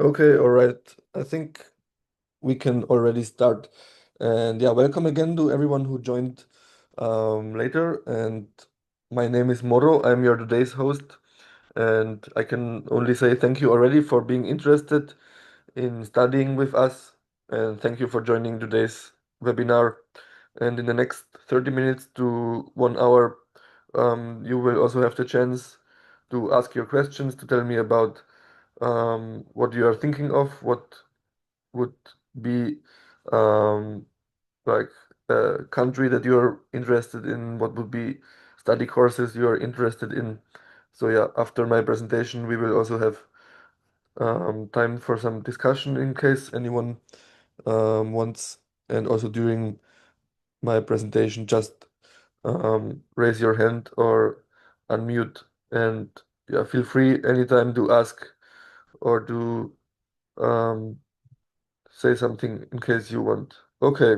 Okay, all right. I think we can already start. And yeah, welcome again to everyone who joined later. And my name is Moro. I'm your today's host. And I can only say thank you already for being interested in studying with us. And thank you for joining today's webinar. And in the next 30 minutes to 1 hour, you will also have the chance to ask your questions, to tell me about what you are thinking of, what would be um, like a country that you're interested in, what would be study courses you're interested in. So yeah, after my presentation, we will also have time for some discussion in case anyone wants. And also during my presentation, just raise your hand or unmute and yeah, feel free anytime to ask or to um, say something in case you want. Okay,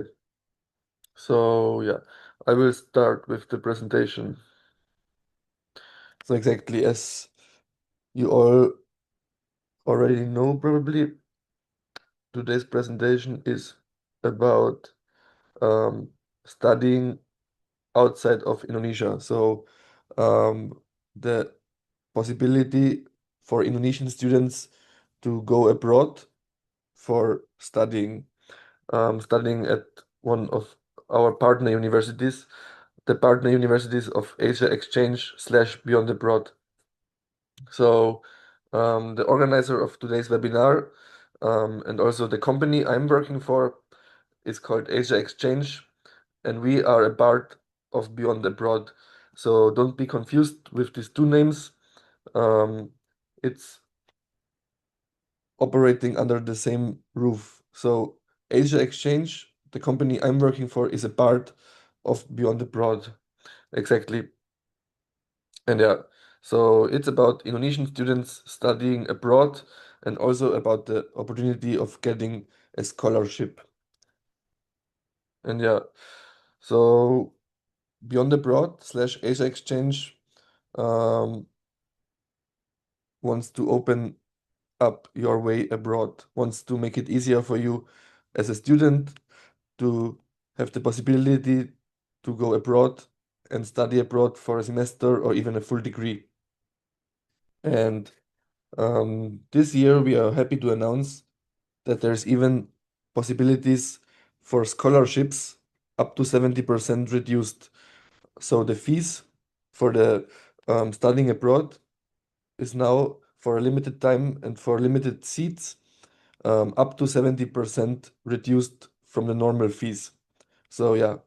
so yeah, I will start with the presentation. So exactly as you all already know, probably today's presentation is about um, studying outside of Indonesia. So the possibility for Indonesian students to go abroad for studying at one of our partner universities, the partner universities of Asia Exchange slash Beyond Abroad. So the organizer of today's webinar and also the company I'm working for is called Asia Exchange, and we are a part of Beyond Abroad. So don't be confused with these two names. It's operating under the same roof. So Asia Exchange, the company I'm working for, is a part of Beyond Abroad. Exactly. And yeah, so it's about Indonesian students studying abroad and also about the opportunity of getting a scholarship. And yeah, so Beyond Abroad slash Asia Exchange um, wants to open up your way abroad, wants to make it easier for you as a student to have the possibility to go abroad and study abroad for a semester or even a full degree. And this year, we are happy to announce that there's even possibilities for scholarships up to 70% reduced. So the fees for the studying abroad is now for a limited time and for limited seats up to 70% reduced from the normal fees. So yeah,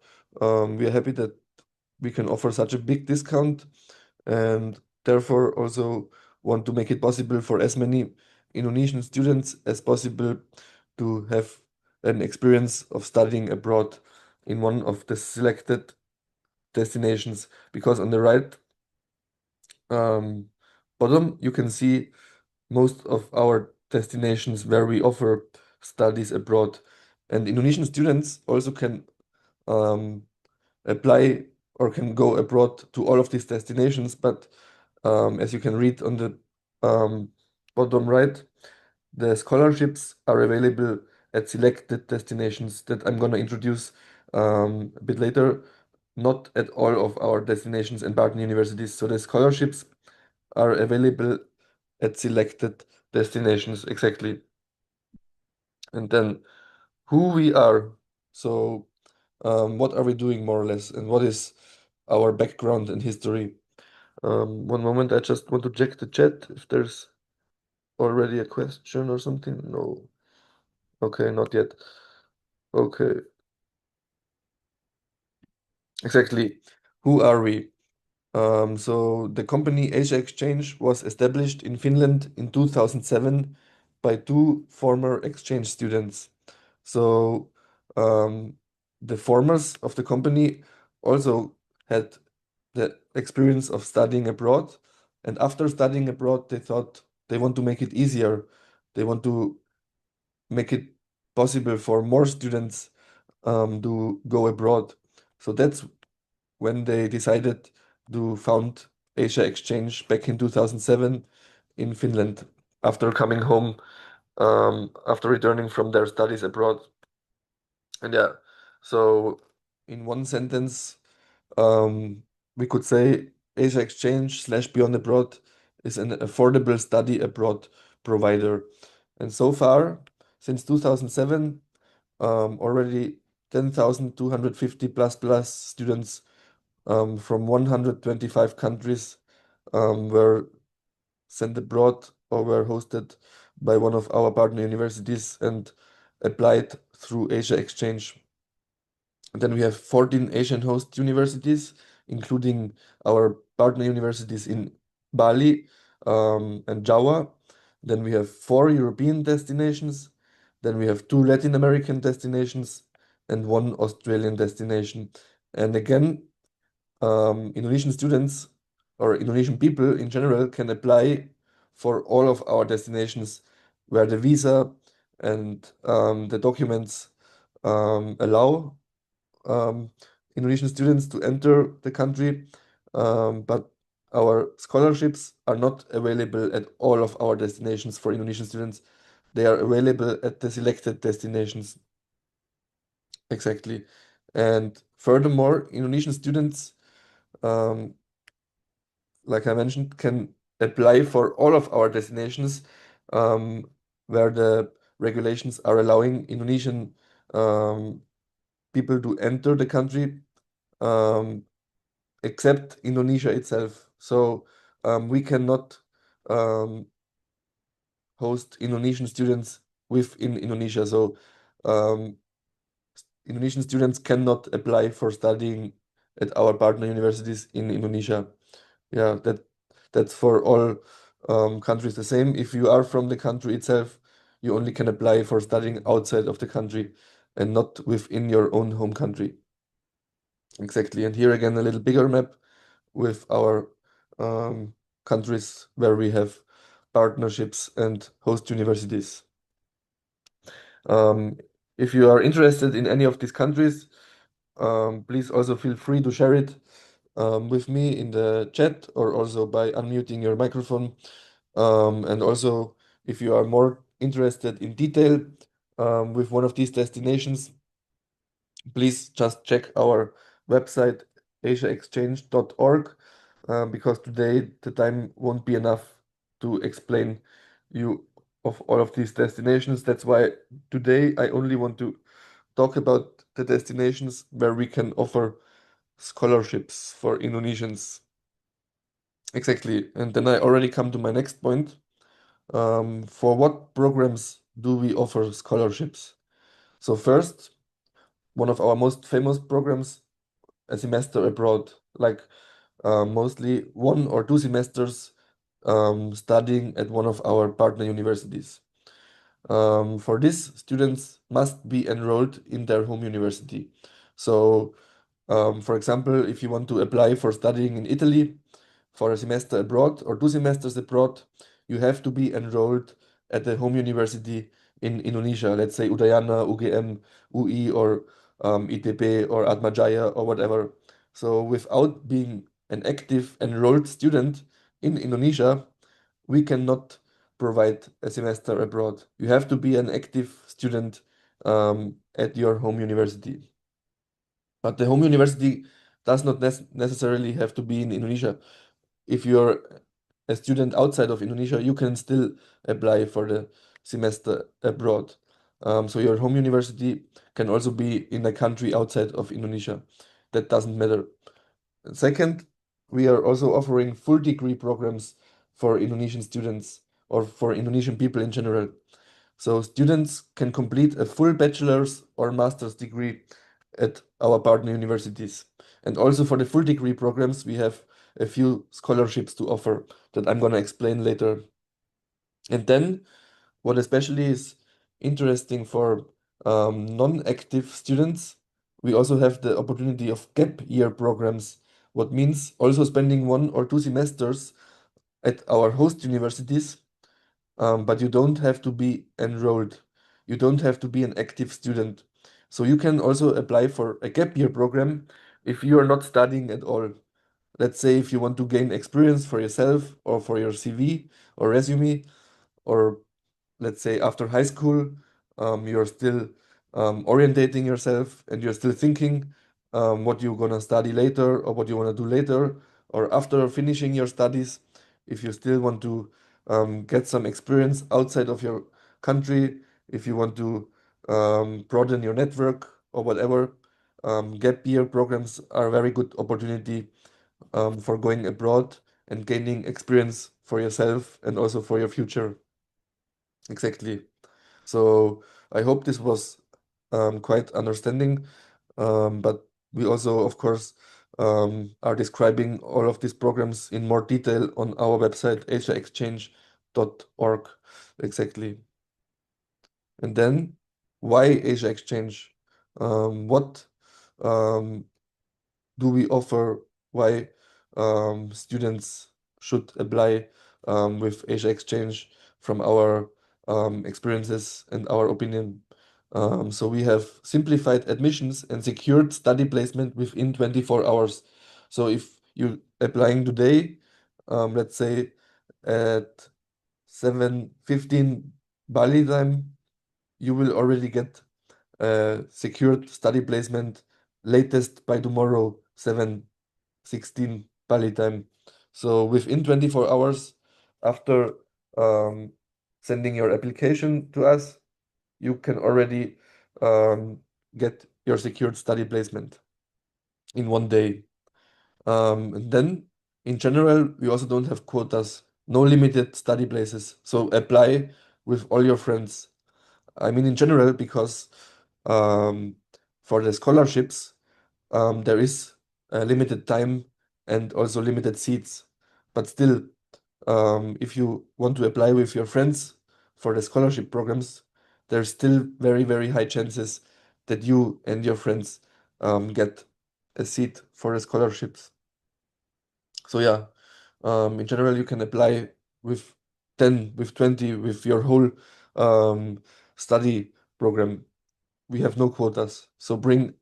we are happy that we can offer such a big discount and therefore also want to make it possible for as many Indonesian students as possible to have an experience of studying abroad in one of the selected destinations. Because on the right um, bottom, you can see most of our destinations where we offer studies abroad. And Indonesian students also can um, apply or can go abroad to all of these destinations. But as you can read on the um, bottom right, the scholarships are available at selected destinations that I'm gonna introduce a bit later, not at all of our destinations and partner universities. So the scholarships are available at selected destinations exactly. And then who we are. So what are we doing more or less, and what is our background and history? One moment, I just want to check the chat if there's already a question or something. No. Okay, not yet. Okay, exactly. Who are we? So the company Asia Exchange was established in Finland in 2007 by two former exchange students. So um, the formers of the company also had the experience of studying abroad. And after studying abroad, they thought they want to make it easier. They want to make it possible for more students to go abroad. So that's when they decided to found Asia Exchange back in 2007 in Finland after coming home after returning from their studies abroad. And yeah, so in one sentence, um, we could say Asia Exchange slash Beyond Abroad is an affordable study abroad provider. And so far, since 2007, already 10,250 plus students from 125 countries were sent abroad or were hosted by one of our partner universities and applied through Asia Exchange. Then we have 14 Asian host universities, including our partner universities in Bali and Java. Then we have four European destinations. Then we have two Latin American destinations and one Australian destination. And again, Indonesian students or Indonesian people in general can apply for all of our destinations where the visa and the documents allow um, Indonesian students to enter the country, but our scholarships are not available at all of our destinations for Indonesian students. They are available at the selected destinations. Exactly. And furthermore, Indonesian students, um, like I mentioned, can apply for all of our destinations um, where the regulations are allowing Indonesian people to enter the country. Um, except Indonesia itself. So we cannot um, host Indonesian students within Indonesia. So um, Indonesian students cannot apply for studying at our partner universities in Indonesia. Yeah, that's for all countries the same. If you are from the country itself, you only can apply for studying outside of the country and not within your own home country. Exactly. And here again, a little bigger map with our um, countries where we have partnerships and host universities. Um, if you are interested in any of these countries, please also feel free to share it with me in the chat or also by unmuting your microphone. And also, if you are more interested in detail with one of these destinations, please just check our website asiaexchange.org because today the time won't be enough to explain you of all of these destinations. That's why today I only want to talk about the destinations where we can offer scholarships for Indonesians. Exactly. And then I already come to my next point. For what programs do we offer scholarships? So first, one of our most famous programs, a semester abroad, like mostly 1 or 2 semesters studying at one of our partner universities. For this, students must be enrolled in their home university. So, for example, if you want to apply for studying in Italy for a semester abroad or 2 semesters abroad, you have to be enrolled at the home university in Indonesia, let's say Udayana, UGM, UI, or ITB or Atmajaya or whatever. So, without being an active enrolled student in Indonesia, we cannot provide a semester abroad. You have to be an active student at your home university. But the home university does not necessarily have to be in Indonesia. If you're a student outside of Indonesia, you can still apply for the semester abroad. So your home university can also be in a country outside of Indonesia. That doesn't matter. Second, we are also offering full degree programs for Indonesian students or for Indonesian people in general. So students can complete a full bachelor's or master's degree at our partner universities. And also for the full degree programs, we have a few scholarships to offer that I'm going to explain later. And then what especially is interesting for non-active students, we also have the opportunity of gap year programs, what means also spending 1 or 2 semesters at our host universities, but you don't have to be enrolled. You don't have to be an active student. So you can also apply for a gap year program if you are not studying at all. Let's say if you want to gain experience for yourself or for your CV or resume, or let's say after high school, you're still orientating yourself and you're still thinking what you're gonna study later or what you wanna do later, or after finishing your studies, if you still want to get some experience outside of your country, if you want to broaden your network or whatever, gap year programs are a very good opportunity for going abroad and gaining experience for yourself and also for your future. Exactly. So I hope this was quite understanding. But we also, of course, are describing all of these programs in more detail on our website, asiaexchange.org. Exactly. And then, why Asia Exchange? What um, do we offer? Why students should apply with Asia Exchange from our experiences and our opinion? So we have simplified admissions and secured study placement within 24 hours. So if you're applying today, let's say at 7:15 Bali time, you will already get a secured study placement latest by tomorrow, 7:16 Bali time. So within 24 hours after um, sending your application to us, you can already um, get your secured study placement in one day. And then, in general, we also don't have quotas, no limited study places. So apply with all your friends. I mean, in general, because um, for the scholarships, there is a limited time and also limited seats. But still, if you want to apply with your friends for the scholarship programs, there's still very, very high chances that you and your friends get a seat for the scholarships. So yeah, in general, you can apply with 10, with 20, with your whole um, study program. We have no quotas. So bring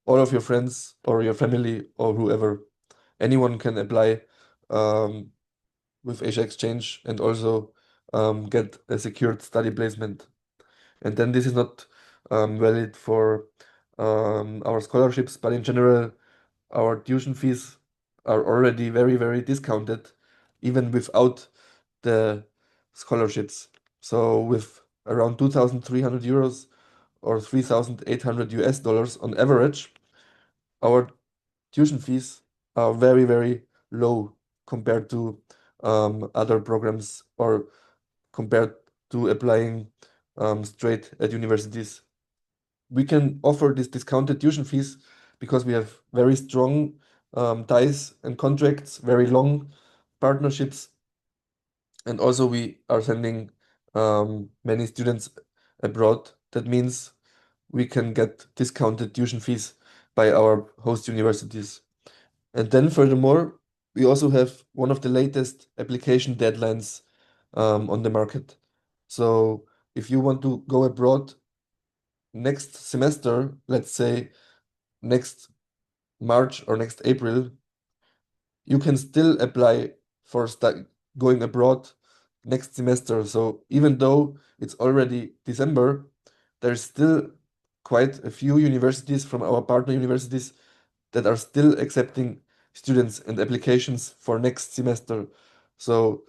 all of your friends or your family or whoever. Anyone can apply um, with Asia Exchange and also get a secured study placement. And then this is not valid for our scholarships, but in general, our tuition fees are already very, very discounted, even without the scholarships. So with around 2,300 euros or 3,800 US dollars on average, our tuition fees are very, very low compared to other programs or compared to applying straight at universities. We can offer these discounted tuition fees because we have very strong ties and contracts, very long partnerships, and also we are sending many students abroad. That means we can get discounted tuition fees by our host universities. And then furthermore, we also have one of the latest application deadlines on the market. So if you want to go abroad next semester, let's say next March or next April, you can still apply for going abroad next semester. So even though it's already December, there's still quite a few universities from our partner universities that are still accepting students and applications for next semester. So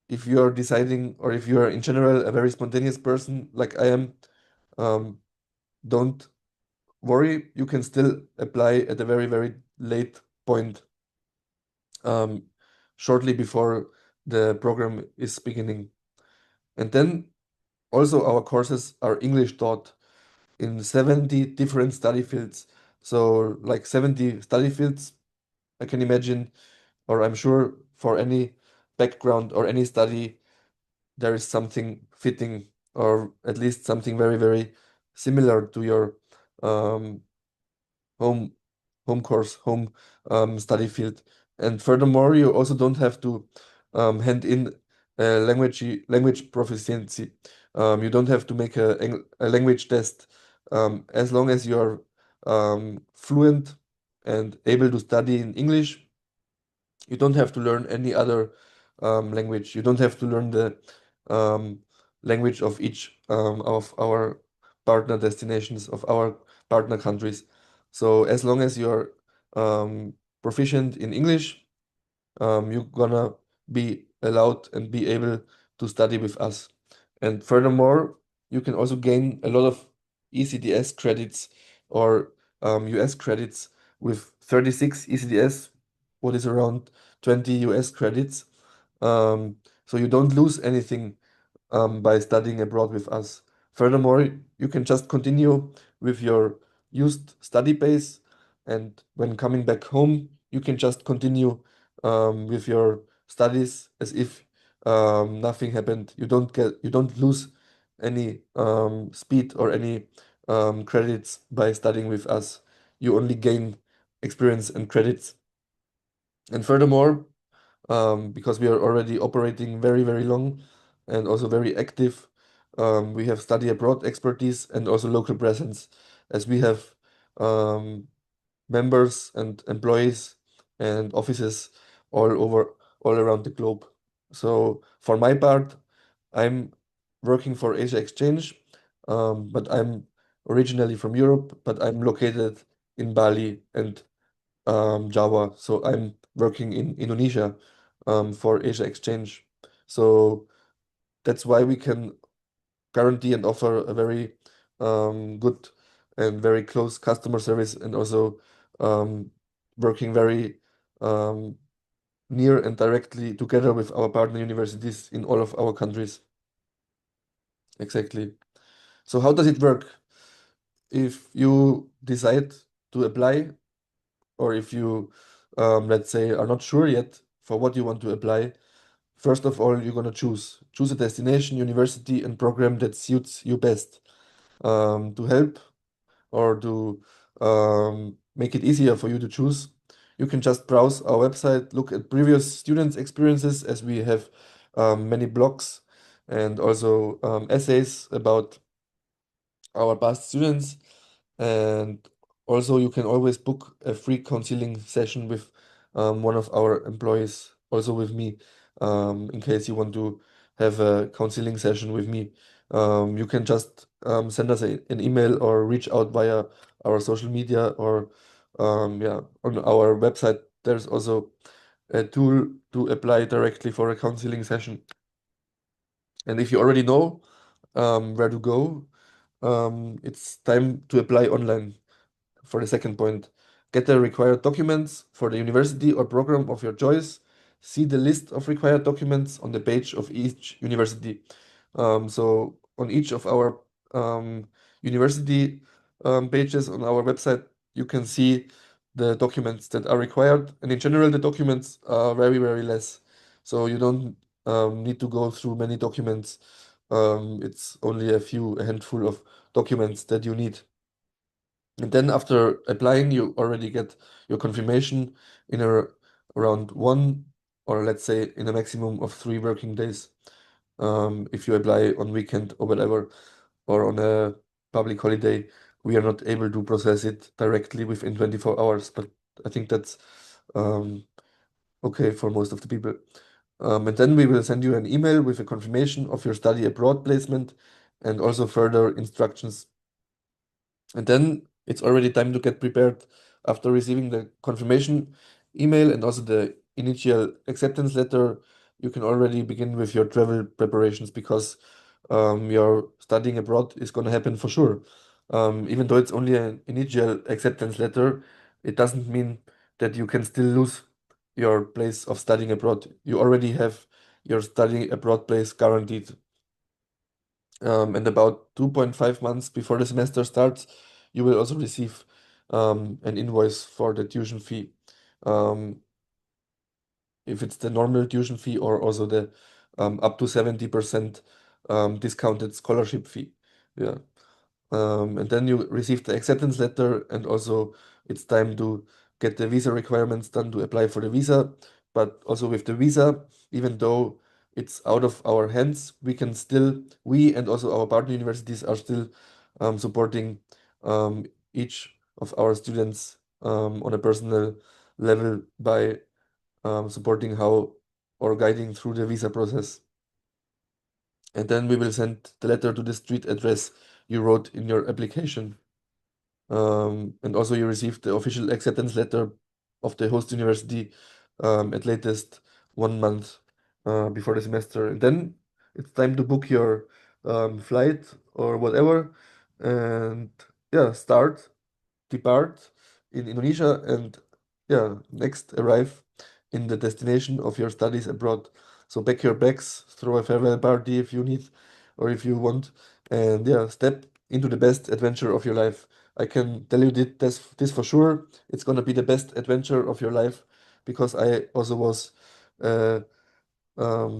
if you are deciding, or if you are in general a very spontaneous person like I am, um, don't worry, you can still apply at a very, very late point, um, shortly before the program is beginning. And then also our courses are English taught in 70 different study fields. So like 70 study fields, I can imagine, or I'm sure for any background or any study, there is something fitting, or at least something very, very similar to your um, home home course, home study field. And furthermore, you also don't have to hand in a language proficiency. You don't have to make a language test. As long as you're fluent and able to study in English, you don't have to learn any other language. You don't have to learn the um, language of each of our partner destinations, of our partner countries. So as long as you're proficient in English, you're gonna be allowed and be able to study with us. And furthermore, you can also gain a lot of ECTS credits or US credits with 36 ECTS, what is around 20 US credits. Um, so you don't lose anything by studying abroad with us. Furthermore, you can just continue with your used study base, and when coming back home, you can just continue with your studies as if nothing happened. You don't lose any speed or any credits by studying with us. You only gain experience and credits. And furthermore, because we are already operating very, very long and also very active. We have study abroad expertise and also local presence, as we have um, members and employees and offices all around the globe. So for my part, I'm working for Asia Exchange, but I'm originally from Europe, but I'm located in Bali and Java. So I'm working in Indonesia for Asia Exchange. So that's why we can guarantee and offer a very good and very close customer service, and also um, working very um, near and directly together with our partner universities in all of our countries. Exactly. So how does it work? If you decide to apply, or if you, let's say, are not sure yet for what you want to apply, first of all, you're gonna choose a destination, university, and program that suits you best. To help or to make it easier for you to choose, you can just browse our website, look at previous students' experiences, as we have many blogs and also essays about our past students. And also, you can always book a free counseling session with one of our employees, also with me, in case you want to have a counseling session with me. You can just send us an email or reach out via our social media, or yeah, on our website. There's also a tool to apply directly for a counseling session. And if you already know where to go, it's time to apply online. For the second point, get the required documents for the university or program of your choice. See the list of required documents on the page of each university. So on each of our university pages on our website, you can see the documents that are required. And in general, the documents are very, very less. So you don't need to go through many documents. It's only a handful of documents that you need. And then after applying, you already get your confirmation in around one, or let's say in a maximum of 3 working days. If you apply on weekend or whatever, or on a public holiday, we are not able to process it directly within 24 hours. But I think that's um, okay for most of the people. And then we will send you an email with a confirmation of your study abroad placement and also further instructions. And then it's already time to get prepared after receiving the confirmation email and also the initial acceptance letter. You can already begin with your travel preparations, because your studying abroad is going to happen for sure. Even though it's only an initial acceptance letter, it doesn't mean that you can still lose your place of studying abroad. You already have your study abroad place guaranteed. And about 2.5 months before the semester starts, you will also receive an invoice for the tuition fee. Um, if it's the normal tuition fee, or also the up to 70% discounted scholarship fee. Yeah. And then you receive the acceptance letter, and also it's time to get the visa requirements done to apply for the visa. But also with the visa, even though it's out of our hands, we and also our partner universities are still supporting each of our students on a personal level by supporting how or guiding through the visa process. And then we will send the letter to the street address you wrote in your application. And also you receive the official acceptance letter of the host university at latest 1 month before the semester. And then it's time to book your flight or whatever, and yeah, depart in Indonesia, and yeah, next arrive in the destination of your studies abroad. So pack your bags, throw a farewell party if you need or if you want, and yeah, step into the best adventure of your life. I can tell you this for sure. It's gonna be the best adventure of your life because I also was a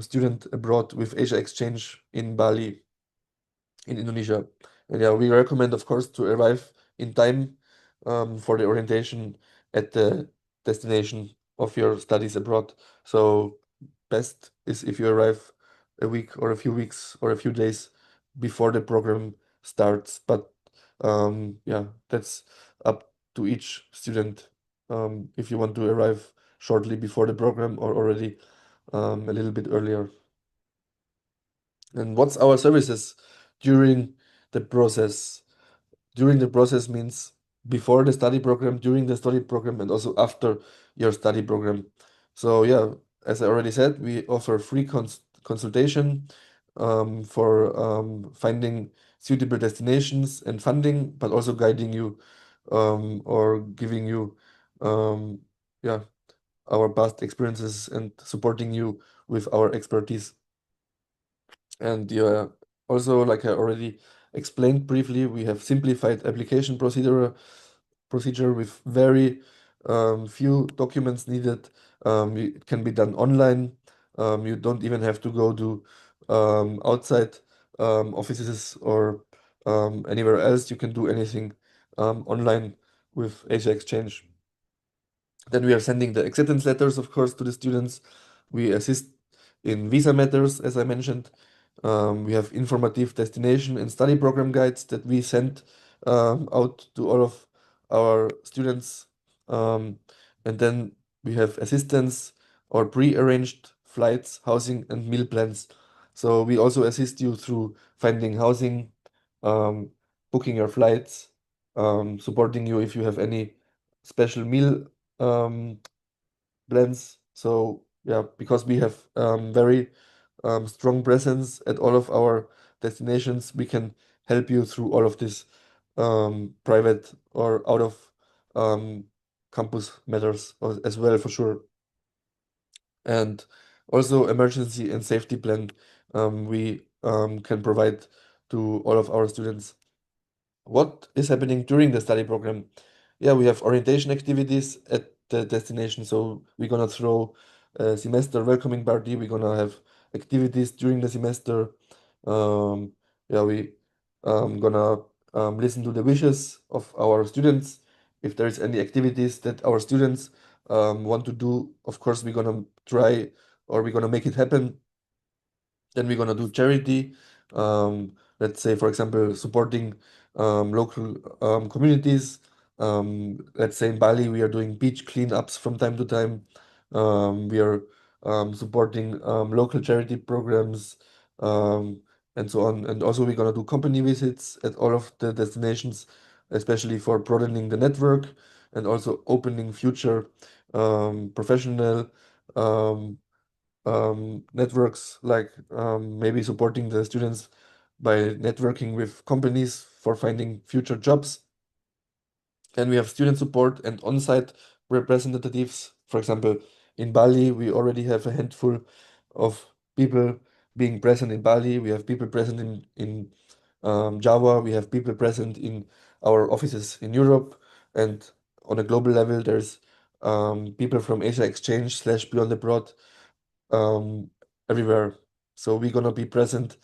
student abroad with Asia Exchange in Bali in Indonesia. And yeah, we recommend, of course, to arrive in time for the orientation at the destination of your studies abroad. So best is if you arrive a week or a few weeks or a few days before the program starts. But yeah, that's up to each student. If you want to arrive shortly before the program or already a little bit earlier. And what's our services during the process? During the process means before the study program, during the study program, and also after your study program. So yeah, as I already said, we offer free consultation for finding suitable destinations and funding, but also guiding you or giving you um, yeah, our past experiences and supporting you with our expertise. And yeah, also, like I already explained briefly, we have simplified application procedure with very few documents needed. It can be done online. You don't even have to go to outside offices or anywhere else. You can do anything online with Asia Exchange. Then we are sending the acceptance letters, of course, to the students. We assist in visa matters, as I mentioned. We have informative destination and study program guides that we send out to all of our students. Um, and then we have assistance or pre-arranged flights, housing, and meal plans. So we also assist you through finding housing, um, booking your flights, supporting you if you have any special meal um, blends. So yeah, because we have very strong presence at all of our destinations, we can help you through all of this private or out of um, campus matters as well for sure. And also emergency and safety plan we can provide to all of our students. What is happening during the study program? Yeah, we have orientation activities at the destination. So we're gonna throw a semester welcoming party. We're gonna have activities during the semester. Um, yeah, we gonna listen to the wishes of our students. If there's any activities that our students want to do, of course we're gonna try or we're gonna make it happen. Then we're gonna do charity. Let's say, for example, supporting local communities. Let's say in Bali, we are doing beach cleanups from time to time. We are supporting local charity programs um, and so on. And also, we're gonna do company visits at all of the destinations, especially for broadening the network and also opening future professional. Um, Networks like maybe supporting the students by networking with companies for finding future jobs. And we have student support and on-site representatives. For example, in Bali, we already have a handful of people being present in Bali. We have people present in Java. We have people present in our offices in Europe. And on a global level, there's people from Asia Exchange slash Beyond Abroad um, everywhere. So we're gonna be present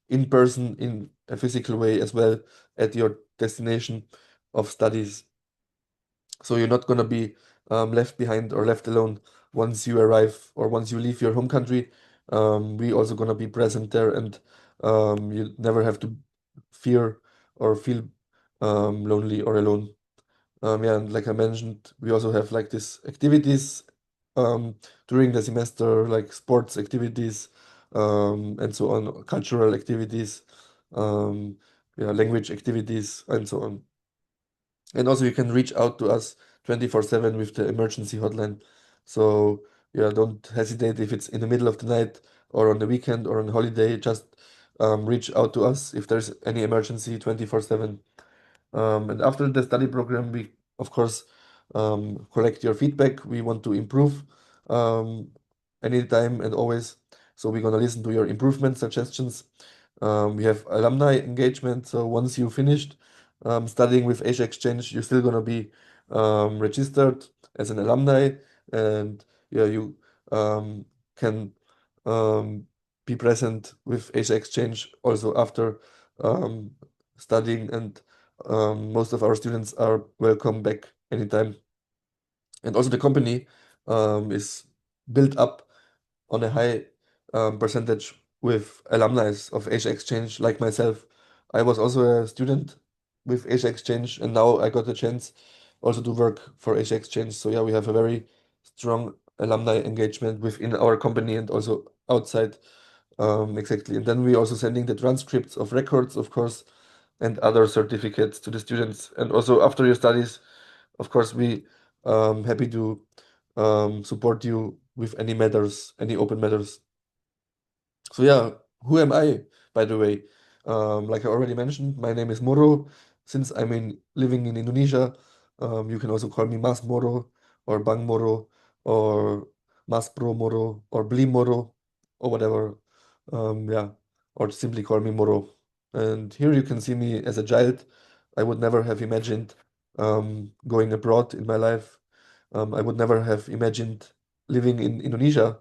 in person in a physical way as well at your destination of studies. So you're not gonna be left behind or left alone once you arrive or once you leave your home country. We also gonna be present there, and you never have to fear or feel lonely or alone. Yeah, and like I mentioned, we also have like these activities um, during the semester, like sports activities, and so on, cultural activities, um, yeah, language activities, and so on. And also, you can reach out to us 24/7 with the emergency hotline. So, yeah, don't hesitate if it's in the middle of the night or on the weekend or on holiday. Just reach out to us if there's any emergency 24/7. And after the study program, we, of course, collect your feedback. We want to improve um, anytime and always. So we're going to listen to your improvement suggestions. We have alumni engagement. So once you finished studying with Asia Exchange, you're still going to be registered as an alumni. And yeah, you can um, be present with Asia Exchange also after um, studying, and most of our students are welcome back anytime. And also the company is built up on a high percentage with alumni of Asia Exchange, like myself. I was also a student with Asia Exchange, and now I got the chance also to work for Asia Exchange. So yeah, we have a very strong alumni engagement within our company and also outside. Exactly. And then we also sending the transcripts of records, of course, and other certificates to the students. And also after your studies, of course, we happy to support you with any matters, any open matters. So yeah, who am I, by the way? Like I already mentioned, my name is Moro. Since I'm living in Indonesia, you can also call me Mas Moro or Bang Moro or Mas Pro Moro or Bli Moro or whatever. Yeah, or simply call me Moro. And here you can see me as a child. I would never have imagined going abroad in my life. I would never have imagined living in Indonesia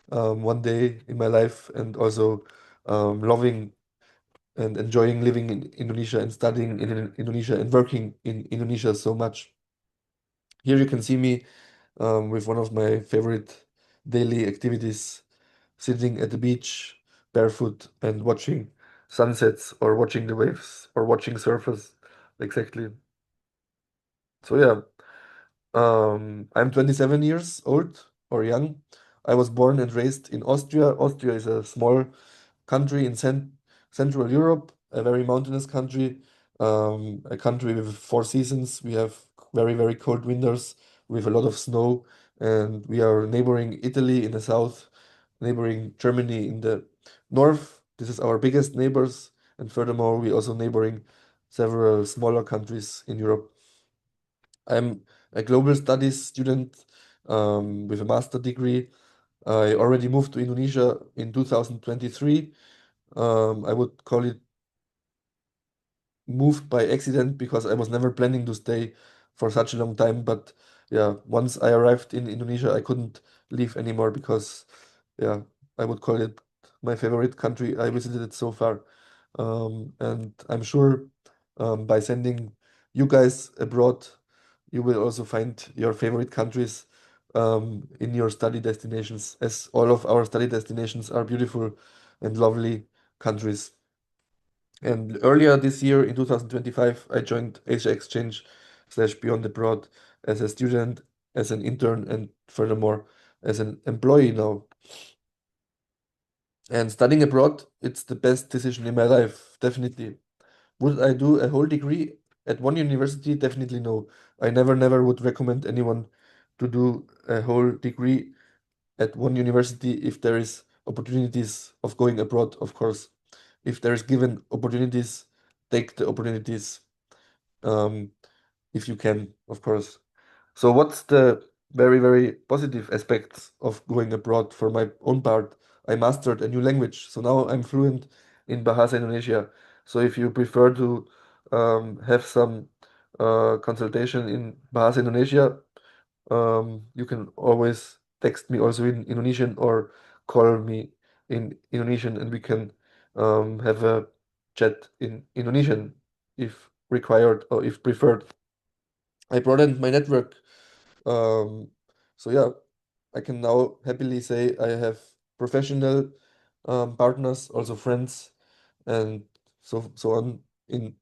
one day in my life, and also loving and enjoying living in Indonesia and studying in Indonesia and working in Indonesia so much. Here you can see me with one of my favorite daily activities, sitting at the beach barefoot and watching sunsets or watching the waves or watching surfers. Exactly. So yeah, I'm 27 years old or young. I was born and raised in Austria. Austria is a small country in Central Europe, a very mountainous country, a country with four seasons. We have very, very cold winters with a lot of snow, and we are neighboring Italy in the south, neighboring Germany in the north. This is our biggest neighbors, and furthermore, we also neighboring several smaller countries in Europe. I'm a global studies student with a master degree. I already moved to Indonesia in 2023. I would call it moved by accident because I was never planning to stay for such a long time. But yeah, once I arrived in Indonesia, I couldn't leave anymore because, yeah, I would call it my favorite country I visited so far. And I'm sure by sending you guys abroad, you will also find your favorite countries in your study destinations, as all of our study destinations are beautiful and lovely countries. And earlier this year, in 2025, I joined Asia Exchange slash Beyond Abroad as a student, as an intern, and furthermore as an employee now. And studying abroad, it's the best decision in my life, definitely. Would I do a whole degree at one university? Definitely no. I never would recommend anyone to do a whole degree at one university if there is opportunities of going abroad, of course. If there is given opportunities, take the opportunities um, if you can, of course. So what's the very, very positive aspects of going abroad for my own part? I mastered a new language, so now I'm fluent in Bahasa Indonesia. So if you prefer to have some consultation in Bahasa Indonesia, you can always text me also in Indonesian or call me in Indonesian, and we can have a chat in Indonesian if required or if preferred. I broadened my network. Um, so yeah, I can now happily say I have professional partners, also friends, and so on in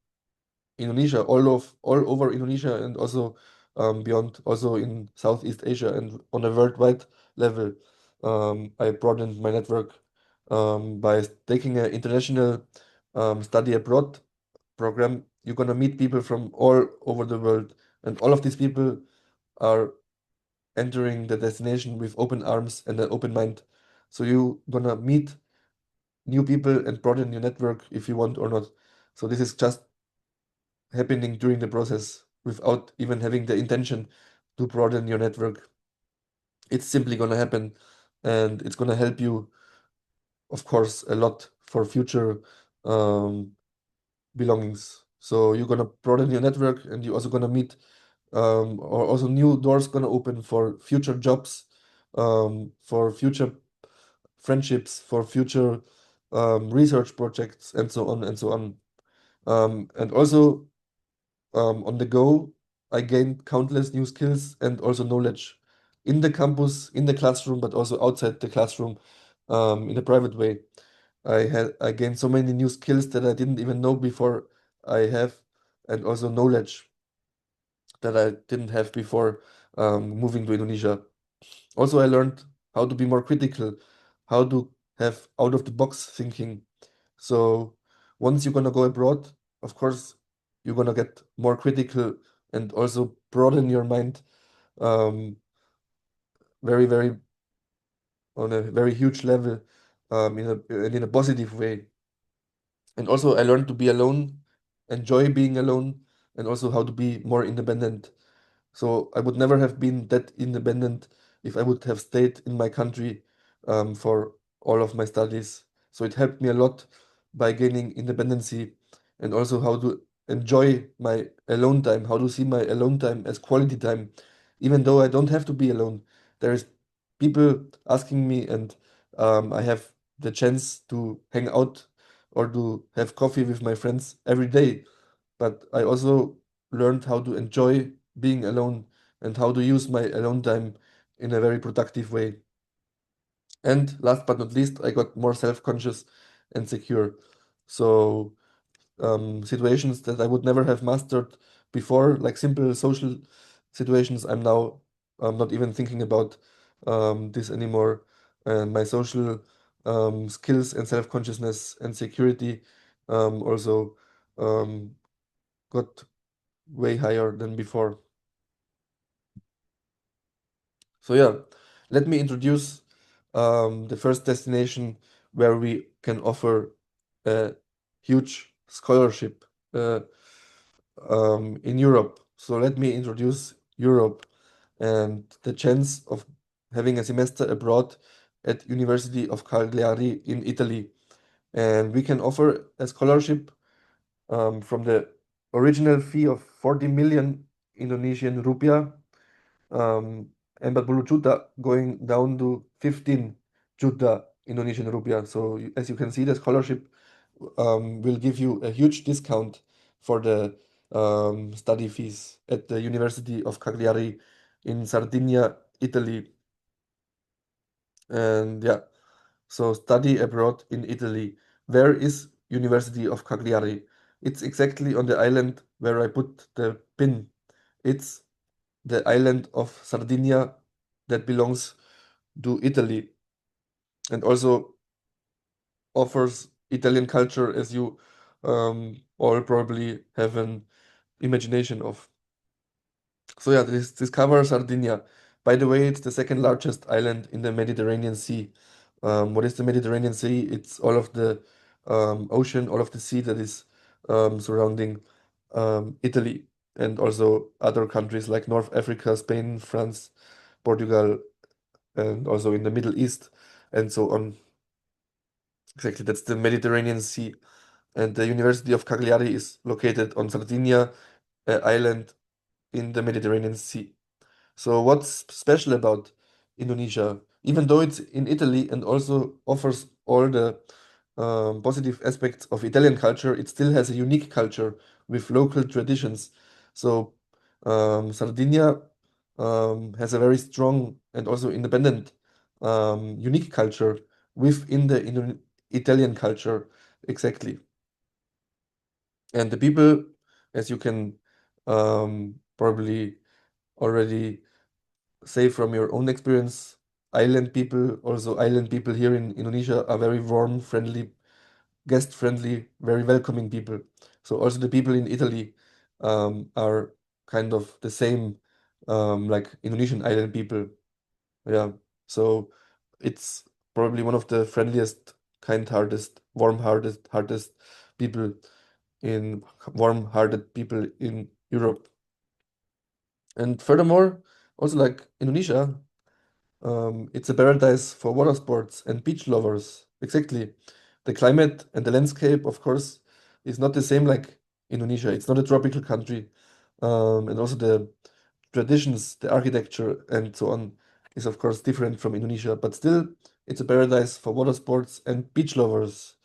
Indonesia, all over Indonesia, and also beyond, also in Southeast Asia and on a worldwide level. I broadened my network by taking an international study abroad program, you're gonna meet people from all over the world, and all of these people are entering the destination with open arms and an open mind. So you're gonna meet new people and broaden your network if you want or not. So this is just happening during the process without even having the intention to broaden your network. It's simply gonna happen, and it's gonna help you, of course, a lot for future um, belongings. So you're gonna broaden your network, and you're also gonna meet or also new doors gonna open for future jobs, for future friendships, for future research projects, and so on and so on. And also on the go, I gained countless new skills and also knowledge in the campus, in the classroom, but also outside the classroom, in a private way. I gained so many new skills that I didn't even know before I have, and also knowledge that I didn't have before moving to Indonesia. Also, I learned how to be more critical, how to have out of the box thinking. So once you're gonna go abroad, of course, you're gonna get more critical and also broaden your mind um, very, very on a very huge level in a positive way. And also, I learned to be alone, enjoy being alone, and also how to be more independent. So I would never have been that independent if I would have stayed in my country for all of my studies. So it helped me a lot by gaining independency and also how to enjoy my alone time, how to see my alone time as quality time, even though I don't have to be alone. There is people asking me, and I have the chance to hang out or to have coffee with my friends every day. But I also learned how to enjoy being alone and how to use my alone time in a very productive way. And last but not least, I got more self-conscious and secure. So situations that I would never have mastered before, like simple social situations, I'm now not even thinking about this anymore. And my social skills and self-consciousness and security also um, got way higher than before. So yeah, let me introduce the first destination where we can offer a huge scholarship uh, in Europe. So let me introduce Europe and the chance of having a semester abroad at University of Cagliari in Italy. And we can offer a scholarship from the original fee of 40 million Indonesian rupiah and but Bulucuta going down to 15 juta Indonesian rupiah. So as you can see, the scholarship will give you a huge discount for the study fees at the University of Cagliari in Sardinia, Italy. And yeah, so study abroad in Italy. Where is University of Cagliari? It's exactly on the island where I put the pin. It's the island of Sardinia that belongs to Italy and also offers Italian culture as you all probably have an imagination of. So yeah, this covers Sardinia. By the way, it's the second largest island in the Mediterranean Sea. What is the Mediterranean Sea? It's all of the ocean, all of the sea that is surrounding Italy and also other countries like North Africa, Spain, France, Portugal, and also in the Middle East and so on. Exactly, that's the Mediterranean Sea. And the University of Cagliari is located on Sardinia, an island in the Mediterranean Sea. So what's special about Indonesia? Even though it's in Italy and also offers all the positive aspects of Italian culture, it still has a unique culture with local traditions. So Sardinia has a very strong and also independent, unique culture within the Italian culture, exactly. And the people, as you can probably already say from your own experience, island people, also island people here in Indonesia are very warm, friendly, guest friendly, very welcoming people. So also the people in Italy are kind of the same like Indonesian island people. Yeah. So it's probably one of the friendliest, kind-hearted, warm-hearted, hardest people in warm-hearted people in Europe. And furthermore, also like Indonesia, it's a paradise for water sports and beach lovers. Exactly. The climate and the landscape, of course, is not the same like Indonesia. It's not a tropical country. And also the traditions, the architecture, and so on is, of course, different from Indonesia. But still, it's a paradise for water sports and beach lovers,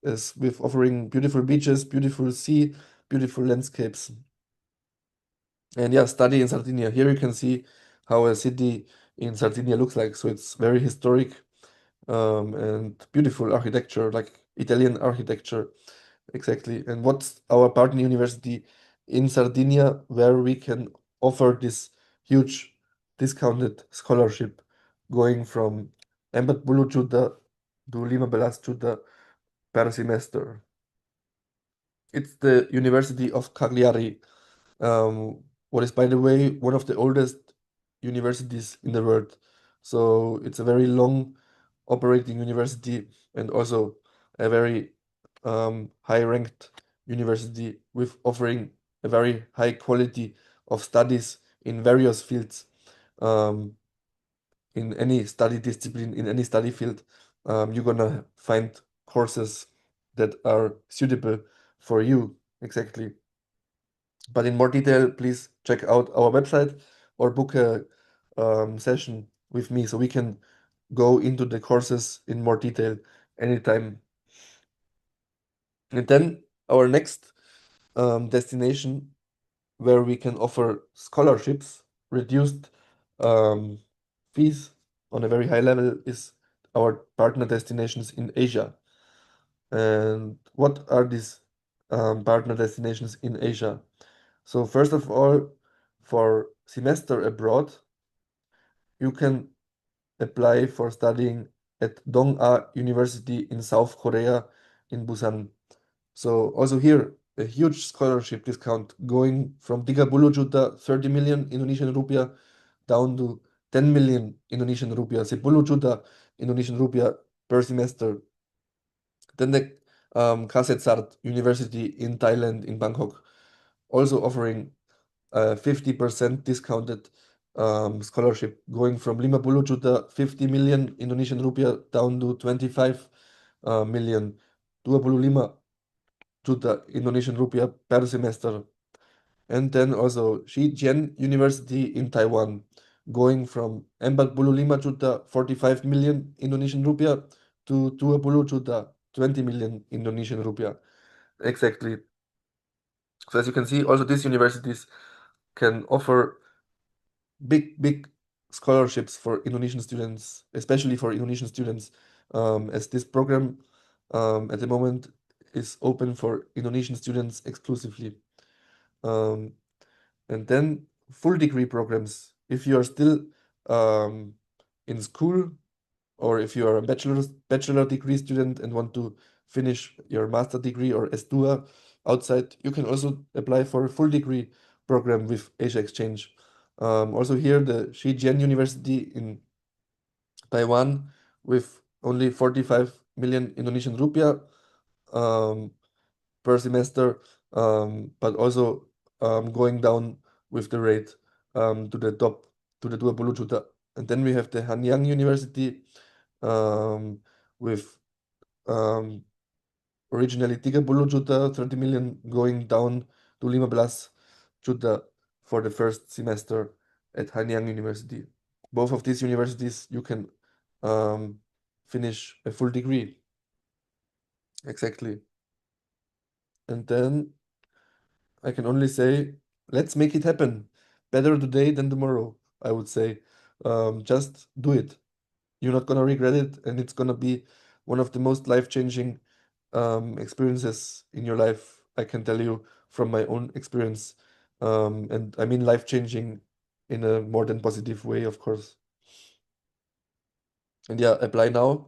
as with offering beautiful beaches, beautiful sea, beautiful landscapes. And yeah, study in Sardinia. Here you can see how a city in Sardinia looks like. So it's very historic and beautiful architecture, like Italian architecture, exactly. And what's our partner university in Sardinia, where we can offer this huge discounted scholarship going from Embat Bulu Juta to 15 Juta per semester. It's the University of Cagliari, what is, by the way, one of the oldest universities in the world. So it's a very long operating university and also a very high ranked university with offering a very high quality of studies in various fields. Um, in any study discipline, in any study field, you're gonna find courses that are suitable for you. Exactly. But in more detail, please check out our website or book a session with me so we can go into the courses in more detail anytime. And then our next destination where we can offer scholarships, reduced um, fees on a very high level is our partner destinations in Asia. And what are these partner destinations in Asia? So first of all, for semester abroad, you can apply for studying at Dong-A University in South Korea in Busan. So also here, a huge scholarship discount going from 30 juta, 30 million Indonesian rupiah down to 10 million Indonesian rupiah, 10 juta Indonesian rupiah per semester. Then the Kasetsart University in Thailand, in Bangkok, also offering 50% discounted scholarship going from 50 juta 50 million Indonesian rupiah down to 25 million 25 juta Indonesian rupiah per semester. And then also Xijian University in Taiwan going from 45 juta 45 million Indonesian rupiah to 20 juta 20 million Indonesian rupiah. Exactly. So as you can see, also these universities can offer big scholarships for Indonesian students, especially for Indonesian students, as this program at the moment is open for Indonesian students exclusively. Um, and then full degree programs. If you are still um, in school or if you are a bachelor degree student and want to finish your master degree or S2 outside, you can also apply for a full degree program with Asia Exchange. Also here, the Xijian University in Taiwan with only 45 million Indonesian rupiah um, per semester, but also going down with the rate to the top, to the 20 juta. And then we have the Hanyang University um, with um, originally 30 juta, 30 million, going down to 15 juta for the first semester at Hanyang University. Both of these universities, you can um, finish a full degree. Exactly. And then I can only say, let's make it happen. Better today than tomorrow, I would say. Just do it. You're not gonna regret it, and it's gonna be one of the most life-changing experiences in your life. I can tell you from my own experience. And I mean life-changing in a more than positive way, of course. And yeah, apply now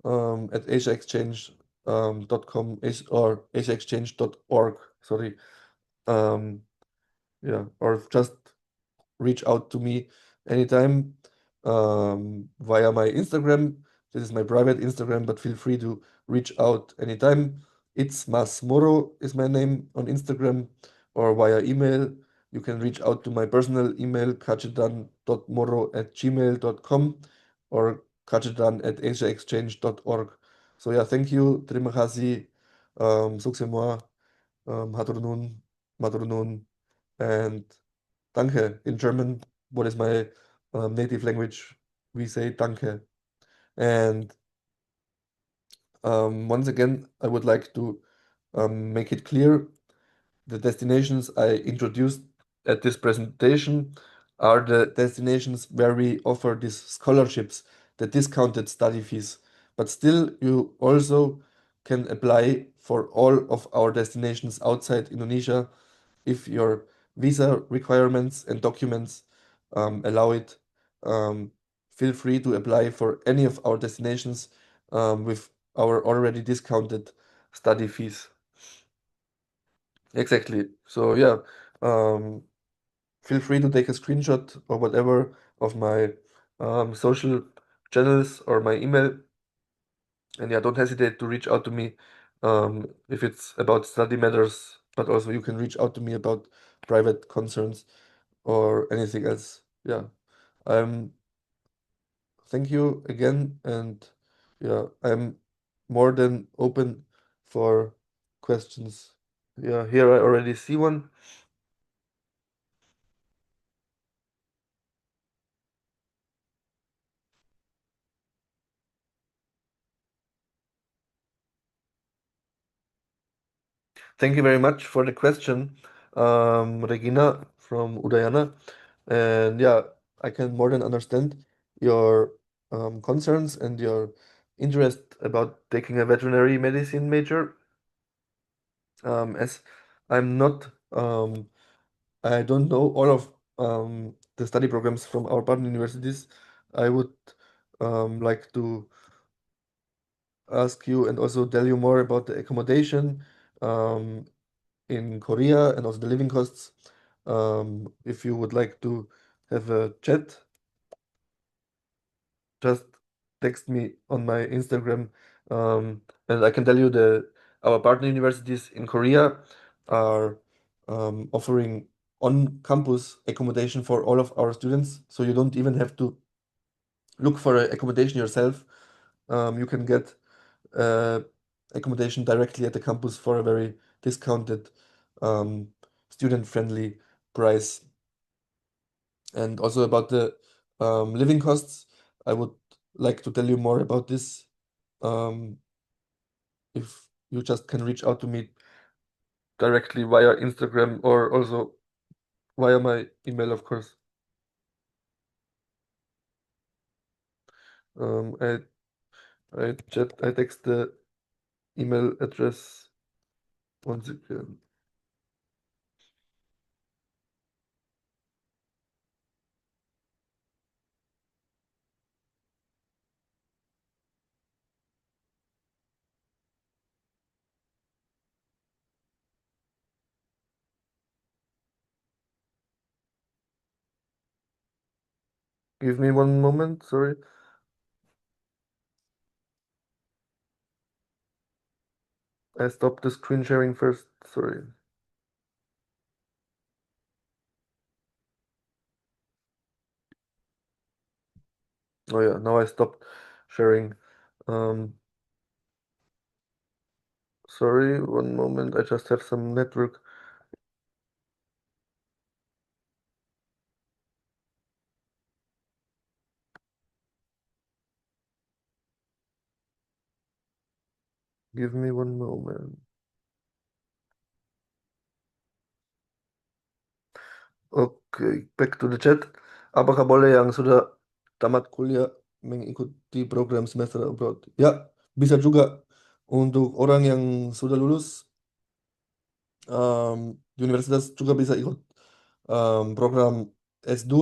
at asiaexchange.com or asiaexchange.org. Sorry. Um, yeah, or just reach out to me anytime via my Instagram. This is my private Instagram, but feel free to reach out anytime. It's Masmoro is my name on Instagram or via email. You can reach out to my personal email, kajetan.moro@gmail.com or kajetan@asiaexchange.org. So yeah, thank you. Terima kasih. Suk semua. Hatur nun, matur nun, and Danke in German, what is my native language, we say Danke. And once again, I would like to make it clear the destinations I introduced at this presentation are the destinations where we offer these scholarships, the discounted study fees. But still, you also can apply for all of our destinations outside Indonesia if your visa requirements and documents allow it. Um, Feel free to apply for any of our destinations with our already discounted study fees. Exactly. So yeah, um, feel free to take a screenshot or whatever of my social channels or my email, and yeah, don't hesitate to reach out to me if it's about study matters, but also you can reach out to me about private concerns or anything else. Yeah. Um, Thank you again, and yeah, I'm more than open for questions. Yeah, here I already see one. Thank you very much for the question, Regina from Udayana. And yeah, I can more than understand your concerns and your interest about taking a veterinary medicine major. As I'm not, I don't know all of the study programs from our partner universities. I would like to ask you and also tell you more about the accommodation um, in Korea and also the living costs. If you would like to have a chat, just text me on my Instagram, and I can tell you the our partner universities in Korea are offering on-campus accommodation for all of our students, so you don't even have to look for a accommodation yourself. You can get uh, accommodation directly at the campus for a very discounted, um, student-friendly price. And also about the living costs, I would like to tell you more about this. Um, if you just can reach out to me directly via Instagram or also via my email, of course. Um, I I text the email address once again. Give me one moment, sorry. I stopped the screen sharing first, sorry. Oh yeah, now I stopped sharing. Um, Sorry, one moment, I just have some network. Give me one moment. Oke, back to the chat. Apakah boleh yang sudah tamat kuliah mengikuti program semester abroad? Ya, bisa juga untuk orang yang sudah lulus di universitas juga bisa ikut program S2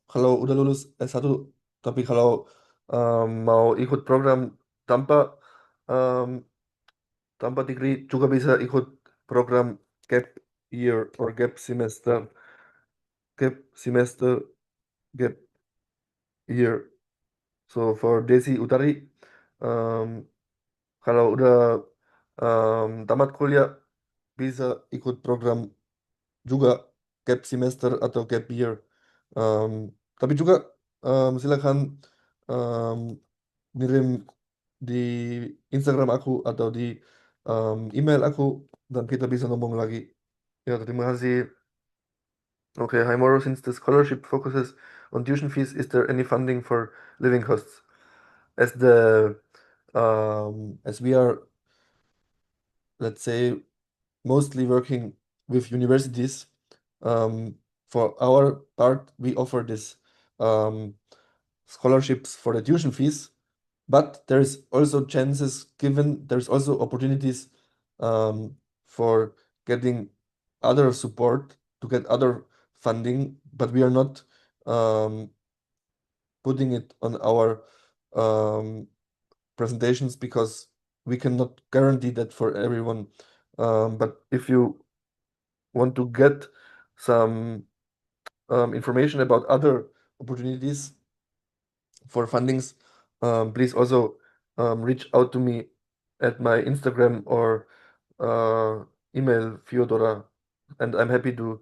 kalau udah lulus S1. Tapi kalau mau ikut program tanpa um, tanpa degree juga bisa ikut program gap year or gap semester, gap year. So for Desi Utari, um, kalau udah tamat kuliah bisa ikut program juga gap semester atau gap year. Tapi juga silakan um, ngirim di Instagram aku atau di email aku dan kita bisa ngomong lagi. Ya, terima kasih. Okay, hi Moro, since the scholarship focuses on tuition fees, is there any funding for living costs? As we are, let's say, mostly working with universities, um, for our part, we offer this um, scholarships for the tuition fees, but there's also chances given, there's also opportunities for getting other support to get other funding, but we are not um, putting it on our um, presentations because we cannot guarantee that for everyone. But if you want to get some information about other opportunities for fundings, please also reach out to me at my Instagram or email Fyodora, and I'm happy to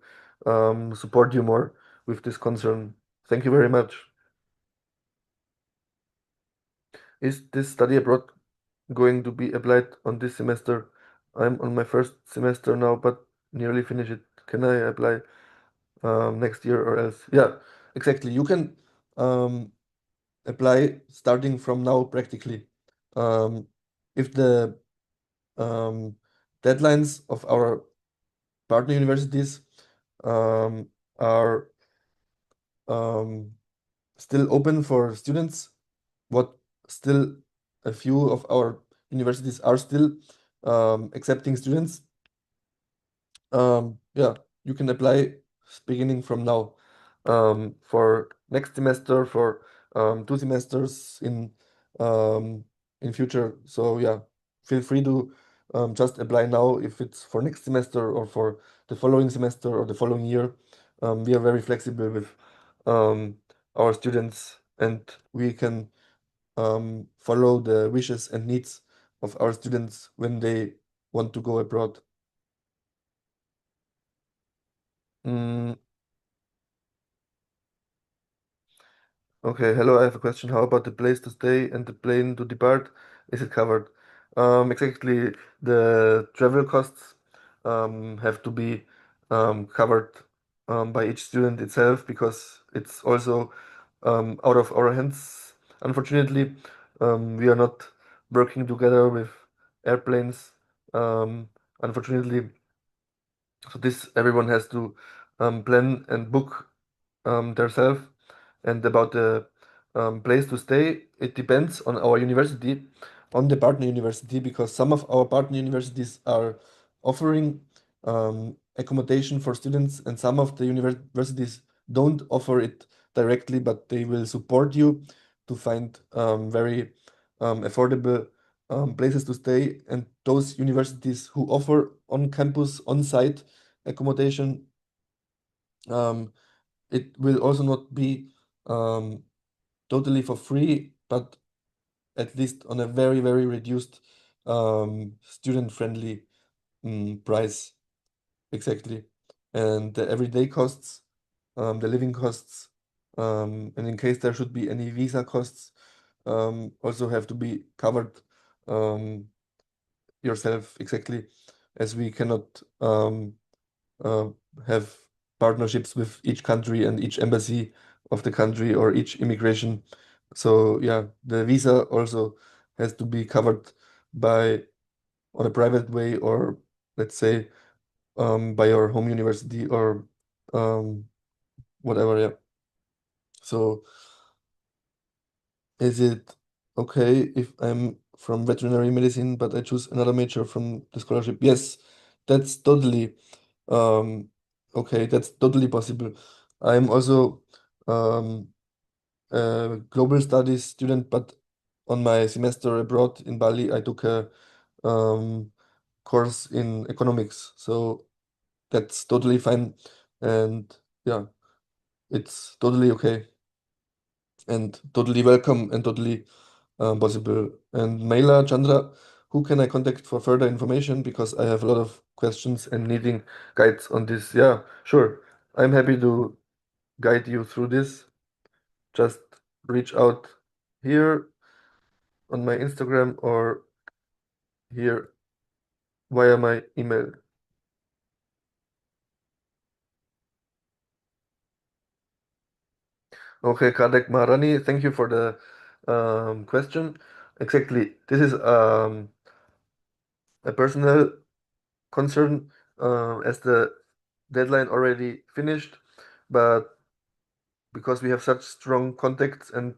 support you more with this concern. Thank you very much. Is this study abroad going to be applied on this semester? I'm on my first semester now, but nearly finished it. Can I apply next year or else? Yeah, exactly. You can um, apply starting from now practically. Um, if the um, deadlines of our partner universities um, are um, still open for students, what still a few of our universities are still accepting students. Yeah, you can apply beginning from now for next semester, for 2 semesters in future. So yeah, feel free to just apply now if it's for next semester or for the following semester or the following year. We are very flexible with um, our students, and we can follow the wishes and needs of our students when they want to go abroad. Mm, okay, hello, I have a question. How about the place to stay and the plane to depart? Is it covered? Exactly, the travel costs have to be covered by each student itself because it's also out of our hands. Unfortunately, we are not working together with airplanes. Unfortunately, so this everyone has to plan and book themselves. And about the place to stay, it depends on our university, on the partner university, because some of our partner universities are offering accommodation for students, and some of the universities don't offer it directly, but they will support you to find very affordable places to stay. And those universities who offer on campus, on site accommodation, um, it will also not be um, totally for free, but at least on a very, very reduced student-friendly price. Exactly. And the everyday costs, the living costs, and in case there should be any visa costs, also have to be covered um, yourself, exactly, as we cannot uh, have partnerships with each country and each embassy of the country or each immigration. So yeah, the visa also has to be covered by on a private way, or let's say by your home university or um, whatever. Yeah. So is it okay if I'm from veterinary medicine but I choose another major from the scholarship? Yes, that's totally okay. That's totally possible. I'm also um, a global studies student, but on my semester abroad in Bali, I took a um, course in economics. So that's totally fine. And yeah, it's totally okay and totally welcome and totally possible. And Maila, Chandra, who can I contact for further information? Because I have a lot of questions and needing guides on this. Yeah, sure. I'm happy to guide you through this. Just reach out here on my Instagram or here via my email. Okay, Kadek Maharani, thank you for the question. Exactly. This is a personal concern as the deadline already finished, but because we have such strong contacts and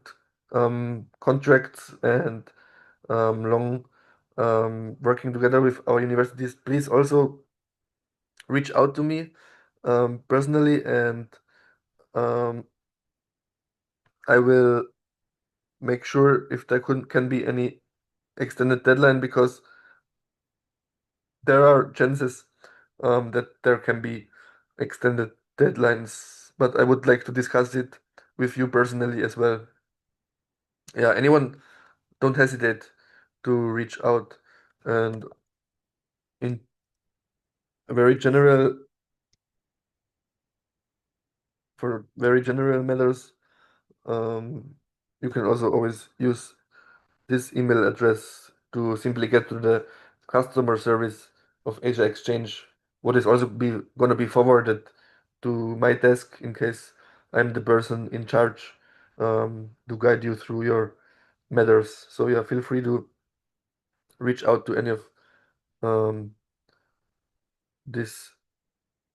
contracts and long working together with our universities, please also reach out to me personally, and um, I will make sure if there can be any extended deadline because there are chances that there can be extended deadlines, but I would like to discuss it with you personally as well. Yeah, anyone, don't hesitate to reach out. And in a very general, for very general matters, um, you can also always use this email address to simply get to the customer service of Asia Exchange, what is also be gonna be forwarded to my desk in case I'm the person in charge to guide you through your matters. So yeah, feel free to reach out to any of um, these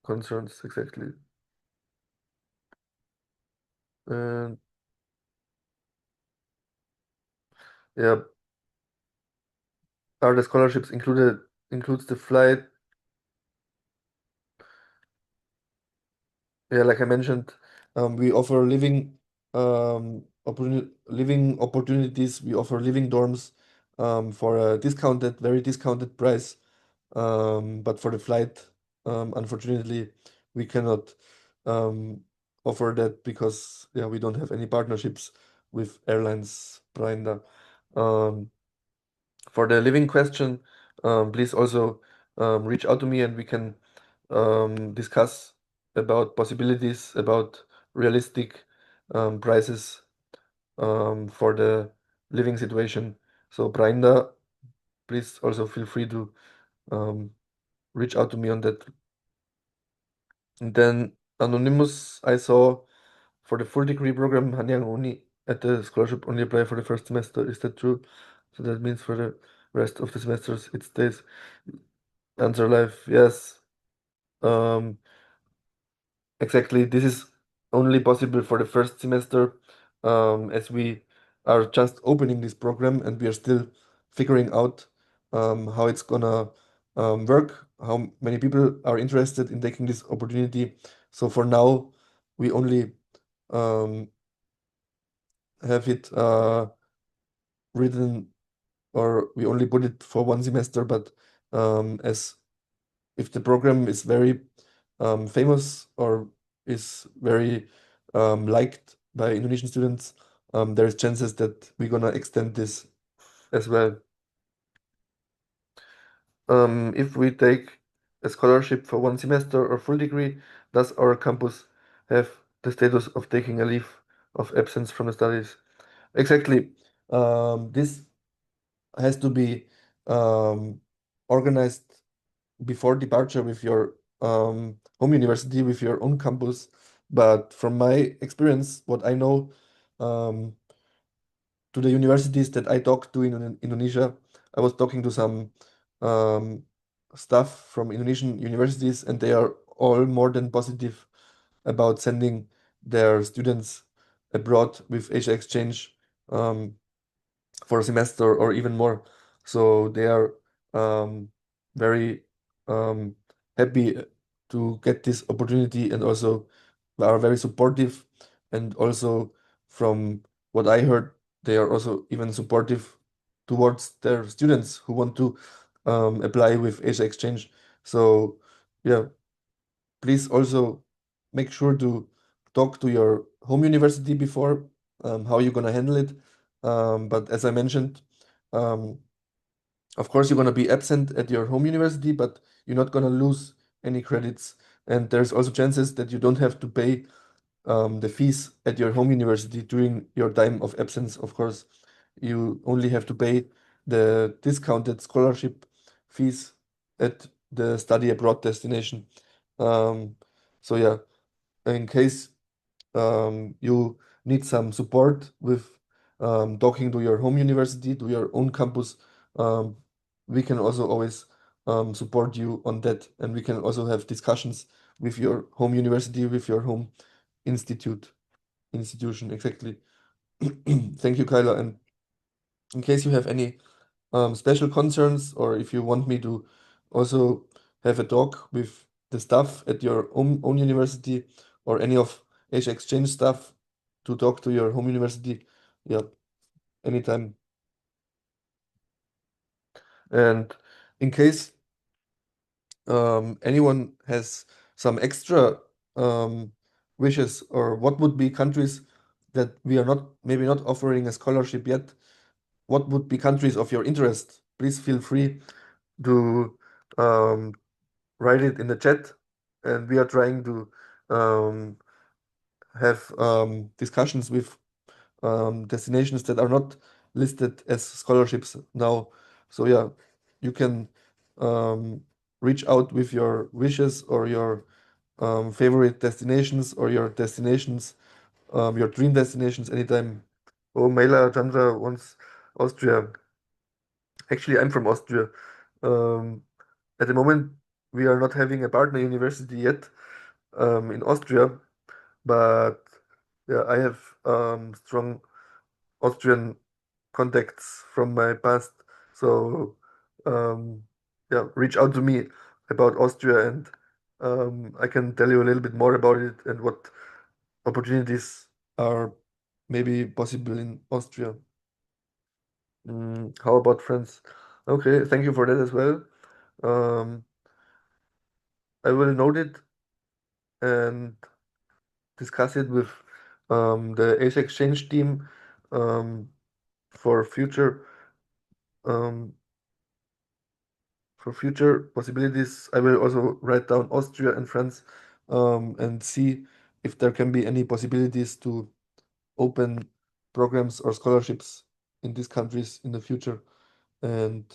concerns exactly. And yeah, are the scholarships includes the flight? Yeah, like I mentioned, we offer living opportunities. We offer living dorms for a discounted, very discounted price. But for the flight, unfortunately, we cannot um, offer that because yeah, we don't have any partnerships with airlines, Prinder. Um, for the living question, please also reach out to me and we can discuss about possibilities, about realistic prices for the living situation. So, Brainda, please also feel free to um, reach out to me on that. And then Anonymous, I saw for the full degree program, Hanyang only at the scholarship only apply for the first semester. Is that true? So that means for the rest of the semesters it stays. Answer life, yes. Um, exactly. This is only possible for the first semester, as we are just opening this program and we are still figuring out how it's gonna work, how many people are interested in taking this opportunity. So for now, we only um, have it written, or we only put it for one semester. But as if the program is very famous or is very liked by Indonesian students, there's chances that we're gonna extend this as well. If we take a scholarship for one semester or full degree, does our campus have the status of taking a leave of absence from the studies? Exactly. This has to be um, organized before departure with your home university, with your own campus. But from my experience, what I know, um, to the universities that I talked to in Indonesia, I was talking to some um, staff from Indonesian universities, and they are all more than positive about sending their students abroad with Asia Exchange um, for a semester or even more. So they are very um, happy to get this opportunity and also are very supportive. And also from what I heard, they are also even supportive towards their students who want to apply with Asia Exchange. So yeah, please also make sure to talk to your home university before how you're gonna handle it. But as I mentioned, um, of course you're gonna be absent at your home university, but you're not gonna lose any credits. And there's also chances that you don't have to pay the fees at your home university during your time of absence. Of course, you only have to pay the discounted scholarship fees at the study abroad destination. Um, so yeah, in case you need some support with talking to your home university, to your own campus, um, we can also always support you on that, and we can also have discussions with your home university, with your home institution, exactly. Thank you, Kyla. And in case you have any special concerns, or if you want me to also have a talk with the staff at your own university, or any of Asia Exchange staff to talk to your home university, yeah, anytime. And in case anyone has some extra um, wishes, or what would be countries that we are not maybe not offering a scholarship yet, what would be countries of your interest? Please feel free to um, write it in the chat, and we are trying to um, have discussions with destinations that are not listed as scholarships now. So yeah, you can um, reach out with your wishes, or your favorite destinations, or your destinations, your dream destinations anytime. Oh, Maila Chandra wants Austria. Actually, I'm from Austria. Um, at the moment, we are not having a partner university yet in Austria, but yeah, I have strong Austrian contacts from my past. So um, yeah, reach out to me about Austria, and I can tell you a little bit more about it and what opportunities are maybe possible in Austria. How about France? Okay, thank you for that as well. Um, I will note it and discuss it with the Ace Exchange team um, for future um, for future possibilities. I will also write down Austria and France and see if there can be any possibilities to open programs or scholarships in these countries in the future. And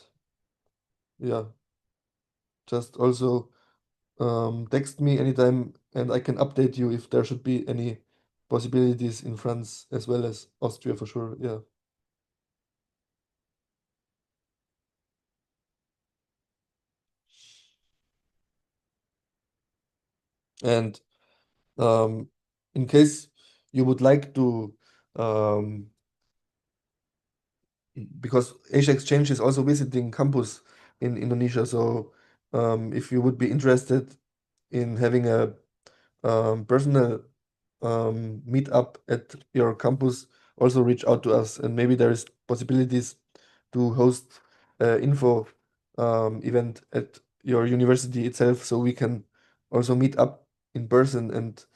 yeah, just also text me anytime, and I can update you if there should be any possibilities in France as well as Austria for sure. Yeah. And um, in case you would like to, um, because Asia Exchange is also visiting campus in Indonesia, so if you would be interested in having a personal meet up at your campus, also reach out to us, and maybe there is possibilities to host info event at your university itself, so we can also meet up in person and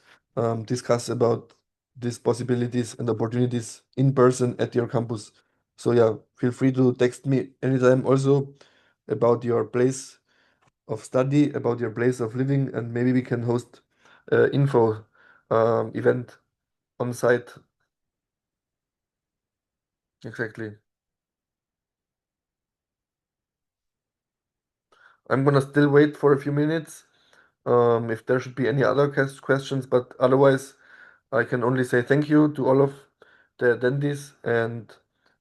discuss about these possibilities and opportunities in person at your campus. So yeah, feel free to text me anytime also about your place of study, about your place of living, and maybe we can host info event on site. Exactly. I'm gonna still wait for a few minutes if there should be any other questions, but otherwise, I can only say thank you to all of the attendees, and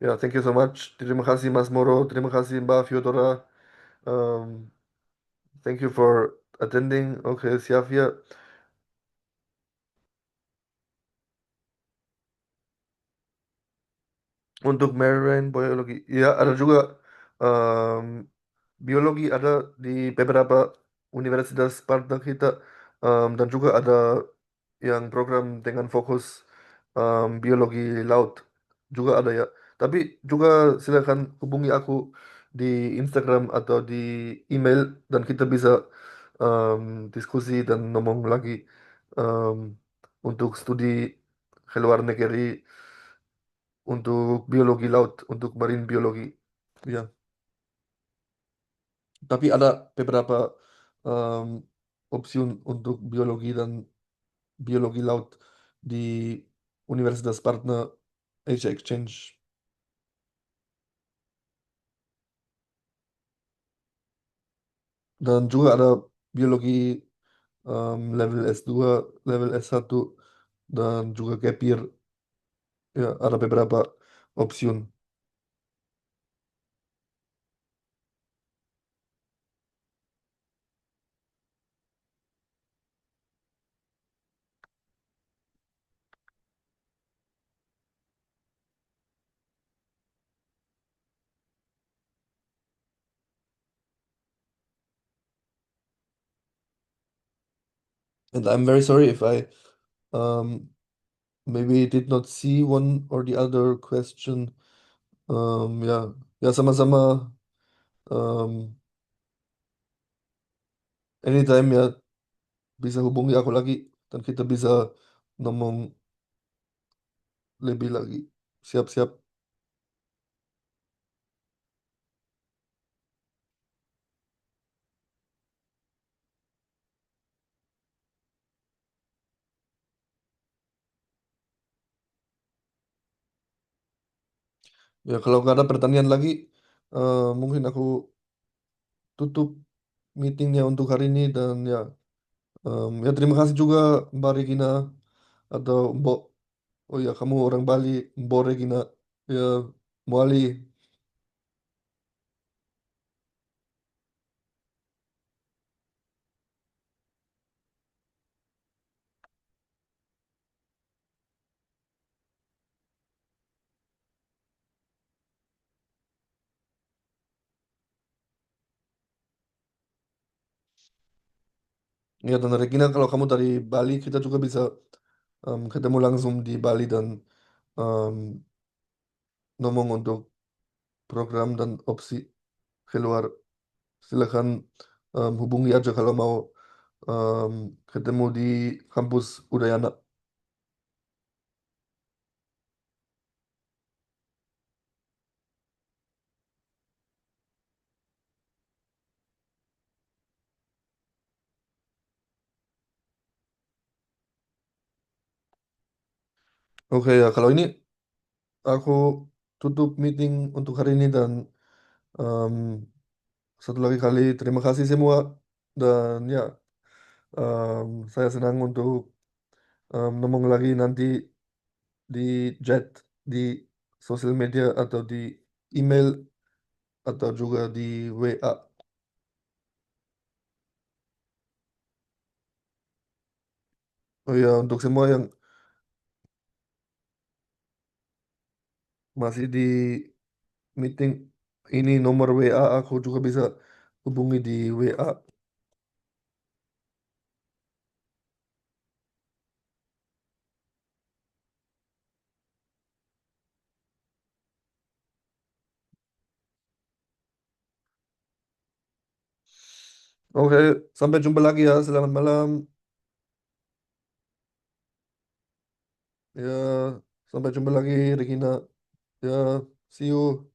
yeah, thank you so much. Terima kasih Mas Moro, terima kasih Mbak Fyodora. Um, thank you for attending. Okay, siap ya. Untuk marine biologi, ya ada juga biologi ada di beberapa universitas partner kita, dan juga ada yang program dengan fokus biologi laut. juga ada ya. Tapi juga silakan hubungi aku di Instagram atau di email dan kita bisa diskusi dan ngomong lagi em, untuk studi ke luar negeri untuk biologi laut, untuk marin biologi. Ya, tapi ada beberapa em, opsi untuk biologi dan biologi laut di Universitas Partner Asia Exchange. Dan juga ada biologi level S2, level S1, dan juga gap year. Ya, ada beberapa opsi. And I'm very sorry if I um, maybe did not see one or the other question. Ya, ya sama-sama. Um, Anytime ya bisa hubungi aku lagi dan kita bisa ngomong lebih lagi. Siap-siap. Ya kalau nggak ada pertanyaan lagi, mungkin aku tutup meetingnya untuk hari ini dan ya, ya terima kasih juga Mbak Regina atau Mbok. Oh ya kamu orang Bali, Mbok Regina. Ya, Muali. Ya dan Regina kalau kamu dari Bali kita juga bisa ketemu langsung di Bali dan em, ngomong untuk program dan opsi keluar. Silakan hubungi aja kalau mau em, ketemu di kampus Udayana. Oke ya kalau ini aku tutup meeting untuk hari ini dan em, satu lagi kali terima kasih semua dan ya saya senang untuk ngomong lagi nanti di chat di sosial media atau di email atau juga di WA. Oh ya untuk semua yang masih di meeting ini nomor WA aku juga bisa hubungi di WA. Oke, sampai jumpa lagi ya. Selamat malam. Ya, sampai jumpa lagi Regina. Ya, see you.